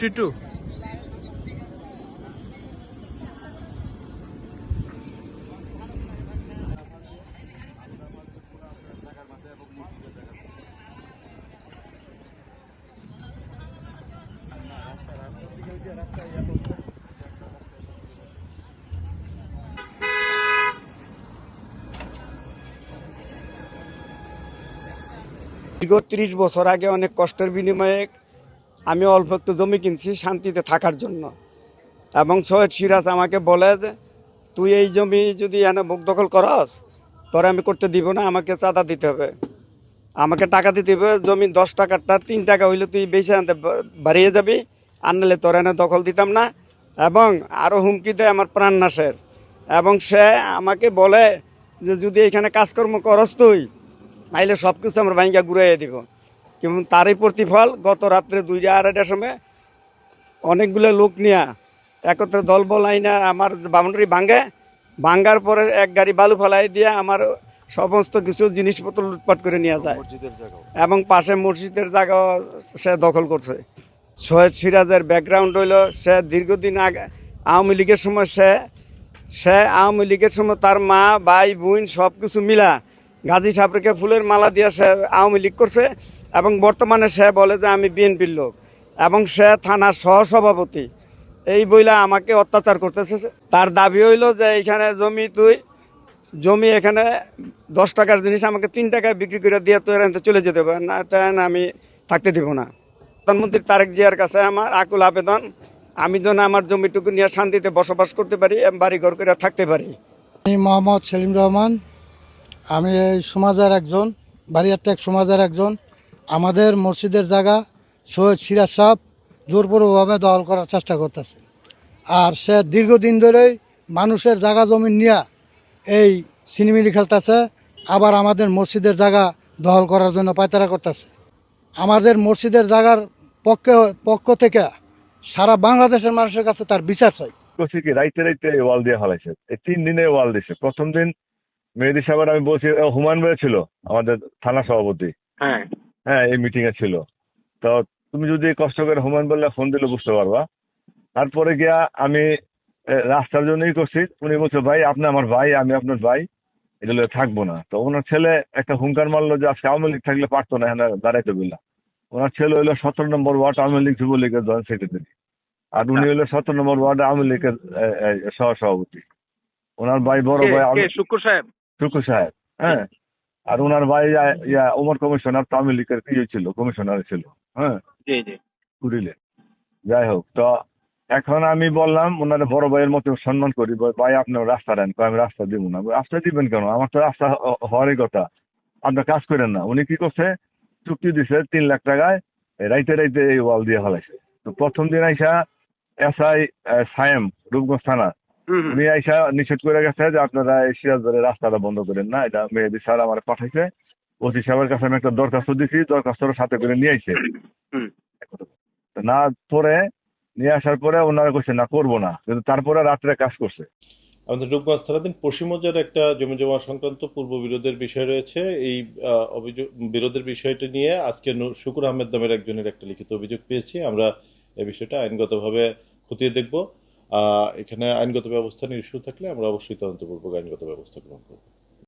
একটু দীর্ঘ ৩০ বছর আগে অনেক কষ্টের বিনিময়ে আমি অল্প একটু জমি কিনছি শান্তিতে থাকার জন্য, এবং সৈয়দ সিরাজ আমাকে বলে যে তুই এই জমি যদি এনে বুক দখল করস তোরে আমি করতে দিব না, আমাকে চাঁদা দিতে হবে, আমাকে টাকা দিতে হবে। জমি 10 টাকারটা 3 টাকা হইলে তুই বেশি আনতে বাড়িয়ে যাবি, আনলে তোর এনে দখল দিতাম না। এবং আরও হুমকি দেয় আমার প্রাণ নাশের। এবং সে আমাকে বলে যে যদি এখানে কাজকর্ম করস তুই তাইলে সব কিছু আমরা ভাঙ্গা ঘুরাইয়ে দিব। কিন্তু তারই প্রতিফল গত রাত্রে 2টা-2:30টার সময় অনেকগুলো লোক নিয়ে একত্রে দলবল আইনা আমার বাউন্ডারি ভাঙ্গার পরে এক গাড়ি বালু ফেলাই দিয়ে আমার সমস্ত কিছু জিনিসপত্র লুটপাট করে নিয়ে যায় এবং পাশে মসজিদের জায়গা সে দখল করছে। সৈয়দ সিরাজের ব্যাকগ্রাউন্ড হইল সে দীর্ঘদিন আগে আওয়ামী লীগের সময় সে আওয়ামী লীগের সময় তার মা ভাই বোন সব কিছু মিলা গাজী সাহেবকে ফুলের মালা দিয়ে সে আওয়ামী লীগ করছে। এবং বর্তমানে সে বলে যে আমি বিএনপির লোক, এবং সে থানার সহসভাপতি। এই বইলা আমাকে অত্যাচার করতেছে। তার দাবি হইল যে এইখানে জমি এখানে 10 টাকার জিনিস আমাকে 3 টাকায় বিক্রি করে দিয়ে তো এখান চলে যেতে হবে না, তাই আমি থাকতে দিব না। প্রধানমন্ত্রী তারেক জিয়ার কাছে আমার আকুল আবেদন, আমি যেন আমার জমিটুকু নিয়ে শান্তিতে বসবাস করতে পারি এবং বাড়ি ঘর করে থাকতে পারি। আমি মোহাম্মদ সেলিম রহমান, আমি এই সমাজের একজন, বাড়িয়ারটেক সমাজের একজন। আমাদের মসজিদের জায়গা সৈয়দ সিরাজ সাহেব জোরপূর্বকভাবে দখল করার চেষ্টা করতেছে। আর সে দীর্ঘদিন ধরেই মানুষের জায়গা জমি নিয়ে এই সিনেমিনি খেলতেছে, আবার আমাদের মসজিদের জায়গা দখল করার জন্য পায়তারা করতেছে। আমাদের মসজিদের জায়গার পক্ষ থেকে সারা বাংলাদেশের মানুষের কাছে তার বিচার চাই। কি রাইতে রাইতে ওয়াল দিয়ে ফেলাইছে, এই 3 দিনে ওয়াল দিছে। প্রথম দিন মেহেদী সাহেব আমি বলছি, হুমায়ুন ভাই ছিল আমাদের থানা সভাপতি, হ্যাঁ এই মিটিং এ ছিল। তো তুমি যদি কষ্ট করে হুমায়ুন বললে ফোন দিলে বুঝতে পারবা। তারপরে গিয়া আমি রাস্তার জন্যই করছি। উনি বলছে ভাই আপনি আমার ভাই, আমি আপনার ভাই, এগুলো থাকবো না। তো ওনার ছেলে একটা হুঙ্কার মারলো যে আজকে আওয়ামী লীগ থাকলে পারতো না এখানে দাঁড়াইতে বললাম। ওনার ছেলে হইলো 17 নম্বর ওয়ার্ড আওয়ামী লীগ যুবলীগের জয়েন্ট সেক্রেটারি, আর উনি হইলো 17 নম্বর ওয়ার্ড আওয়ামী লীগের সহসভাপতি। ওনার ভাই বড় ভাই শুক্কুর সাহেব, হ্যাঁ। আর ওনার ভাই ওমর কমিশনার আওয়ামী লীগের ছিল, কমিশনার ছিল, হ্যাঁ কুড়িলে। যাই হোক, তো এখন আমি বললাম ওনার বড় ভাইয়ের মতো সম্মান করি, ভাই আপনার রাস্তা দেন। আমি রাস্তা দিব না। রাস্তা দিবেন কেন? আমার তো রাস্তা হওয়ারই কথা, আপনার কাজ করেন না। উনি কি করছে, চুক্তি দিছে 3 লাখ টাকায়, রাইতে রাইতে এই ওয়াল দিয়ে ফেলাইছে। তো প্রথম দিন আইসা এসআই সায়েম রূপগঞ্জ থানা, উনি আইসা নিষেধ করে গেছে যে আপনারা এই সিরাজবাড়ির রাস্তাটা বন্ধ করেন না। এটা মেহেদী স্যার আমার পাঠাইছে, ওসি সাহেবের কাছে আমি একটা দরখাস্ত দিছি, দরখাস্তটা সাথে করে নিয়ে আইছে। না পরে নিয়ে আসার পরে ওনারা কইছে না করবো না, কিন্তু তারপরে রাত্রে কাজ করছে। আমাদের রূপগঞ্জ থানাধীন পশ্চিমবাজার একটা জমি জমা সংক্রান্ত পূর্ব বিরোধের বিষয় রয়েছে। এই অভিযোগ বিরোধের বিষয়টি নিয়ে আজকে শুকুর আহমেদ নামের একজনের একটা লিখিত অভিযোগ পেয়েছি। আমরা এই বিষয়টা আইনগতভাবে খতিয়ে দেখব। এখানে আইনগত ব্যবস্থা নিয়ে ইস্যু থাকলে আমরা অবশ্যই তদন্তপূর্বক আইনগত ব্যবস্থা গ্রহণ করব।